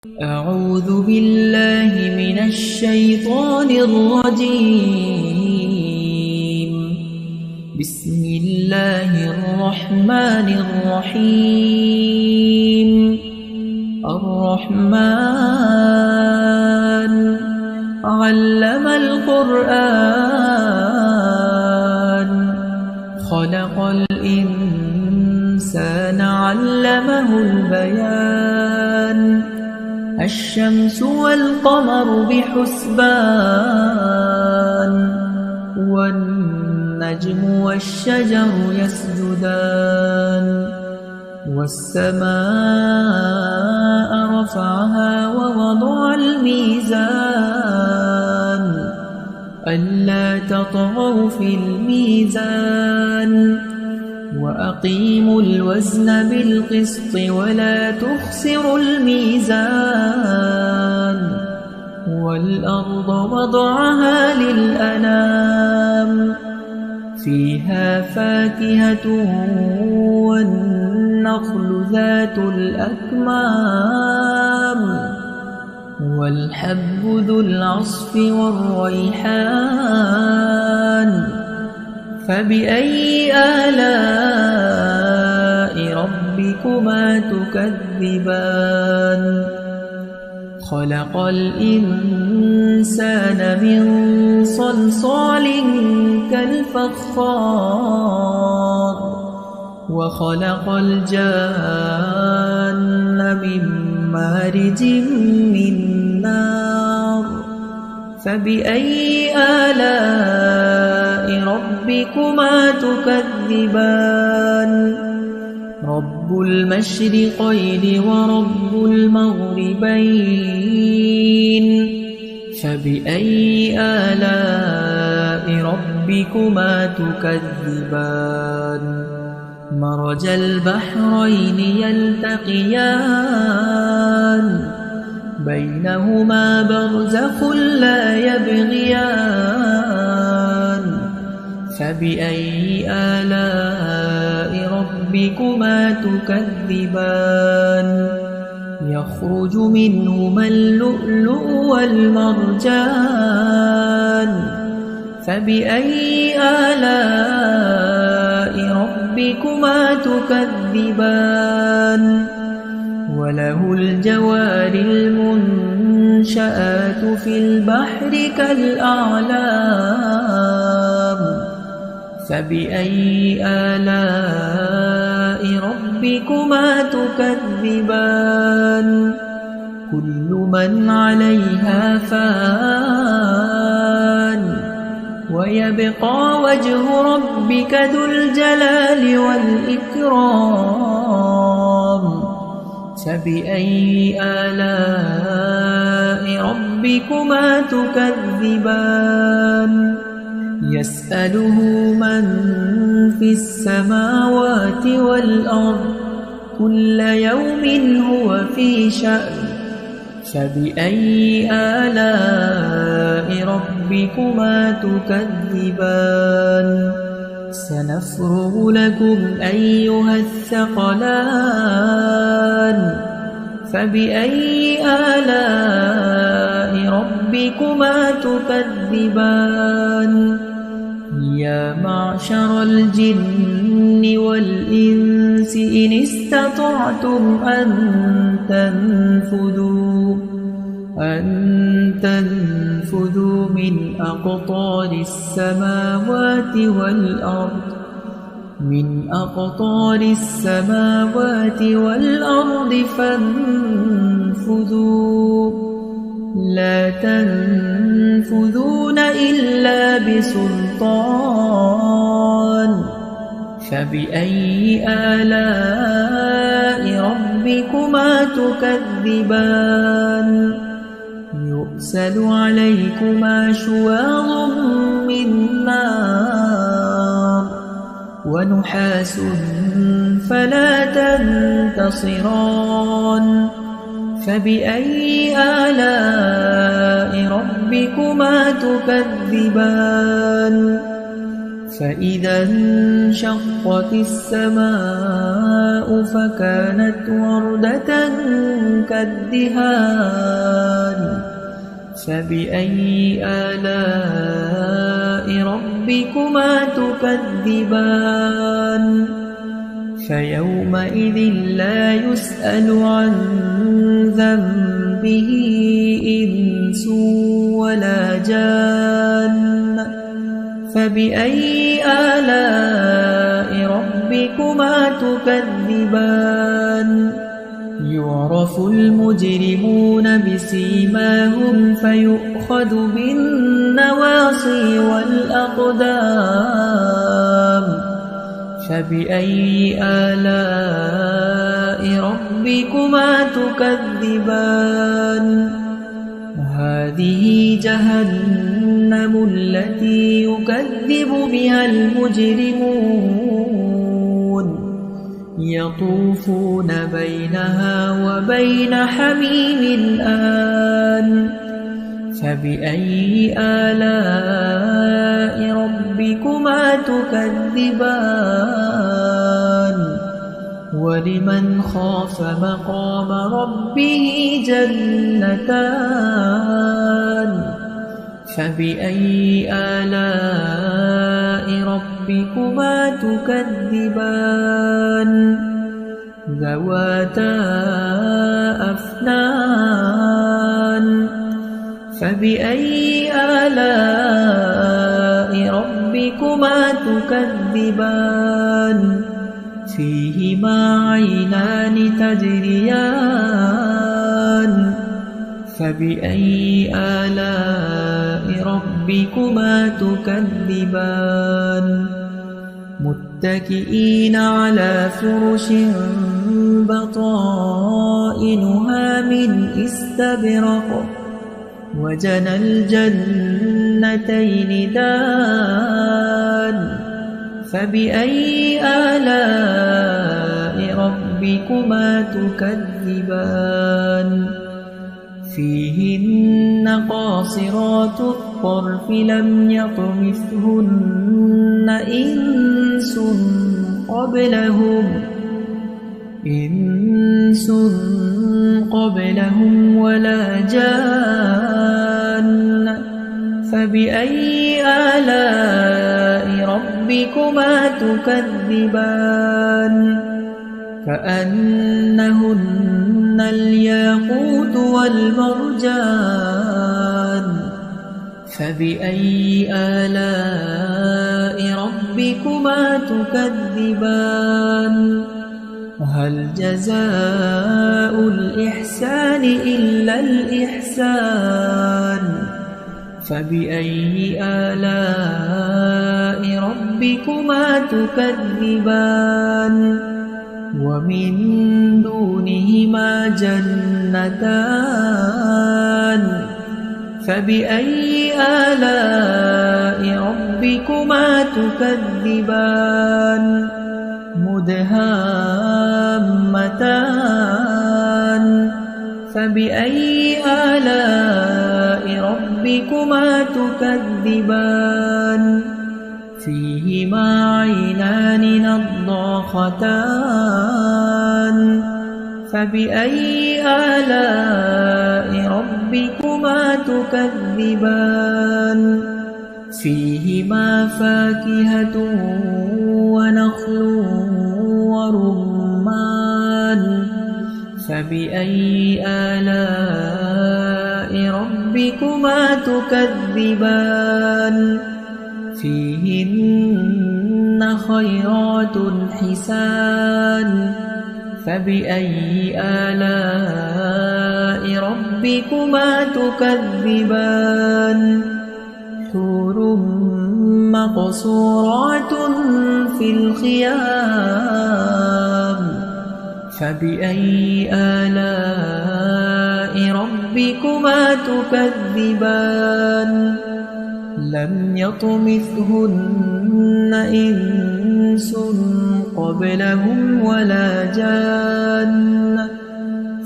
أعوذ بالله من الشيطان الرجيم. بسم الله الرحمن الرحيم. الرحمن علم القرآن خلق الإنسان علمه البيان الشمس والقمر بحسبان والنجم والشجر يسجدان والسماء رفعها ووضع الميزان ألا تطغوا في الميزان وأقيموا الوزن بالقسط ولا تخسروا الميزان والأرض وضعها للأنام فيها فاكهة والنخل ذات الأكمام والحب ذو العصف والريحان فبأي آلاء ربكما تكذبان خلق الإنسان من صلصال كالفخار وخلق الجان من مارج من نار فبأي آلاء ربكما تكذبان رب المشرقين ورب المغربين فبأي آلاء ربكما تكذبان مرج البحرين يلتقيان بينهما برزخ لا يبغيان فبأي آلاء ربكما تكذبان يخرج منهما اللؤلؤ والمرجان فبأي آلاء ربكما تكذبان وله الجوار المنشآت في البحر كالأعلام فبأي آلاء ربكما تكذبان كل من عليها فان ويبقى وجه ربك ذو الجلال والإكرام فبأي آلاء ربكما تكذبان يسأله من في السماوات والأرض كل يوم هو في شأن فبأي آلاء ربكما تكذبان سنفرغ لكم أيها الثقلان فبأي آلاء ربكما تكذبان يا معشر الجن والإنس إن استطعتم أن تنفذوا من أقطار السماوات والأرض فانفذوا لا تنفذون إلا بسلطان فبأي آلاء ربكما تكذبان يرسل عليكما شواظ من نار ونحاس فلا تنتصران فبأي آلاء ربكما تكذبان فإذا انشقت السماء فكانت وردة كالدهان فبأي آلاء ربكما تكذبان فيومئذ لا يسأل عن ذنبه إنس ولا جان فبأي آلاء ربكما تكذبان يعرف المجرمون بسيماهم فيؤخذ بالنواصي والأقدام فبأي آلاء ربكما تكذبان هذه جهنم التي يكذب بها المجرمون يطوفون بينها وبين حميم آن فبأي آلاء ربكما تكذبان ولمن خاف مقام ربه جنتان فبأي آلاء ربكما تكذبان ذواتا أفنان فبأي آلاء ربكما تكذبان فيهما عينان تجريان فبأي آلاء ربكما تكذبان متكئين على فرش بطائنها من استبرق وجنى الجنتين دان فبأي آلاء ربكما تكذبان فيهن قاصرات الطرف لم يطمثهن إنس قبلهم ولا جان فبأي آلاء ربكما تكذبان كأنهن الياقوت والمرجان فبأي آلاء ربكما تكذبان هل جزاء الإحسان إلا الإحسان فبأي آلاء ربكما تكذبان ومن دونهما جنتان فبأي آلاء ربكما تكذبان مدهامتان فبأي آلاء ربكما تكذبان فيهما عينان نضاختان فبأي آلاء ربكما تكذبان فيهما فاكهة ونخل ورمان فبأي آلاء ربكما تكذبان فيهن خيرات حسان فبأي آلاء ربكما تكذبان حور مقصورات في الخيام فبأي آلاء ربكما تكذبان لم يطمثهن إنس قبلهم ولا جان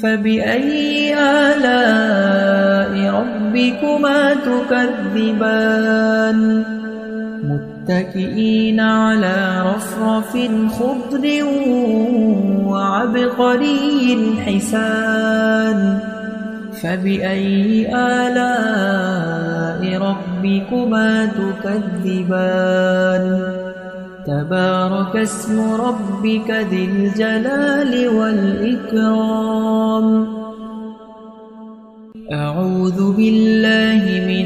فبأي آلاء ربكما تكذبان متكئين على رفرف خضر وعبقري حسان فبأي آلاء ربكما تكذبان تبارك اسم ربك ذي الجلال والإكرام أعوذ بالله من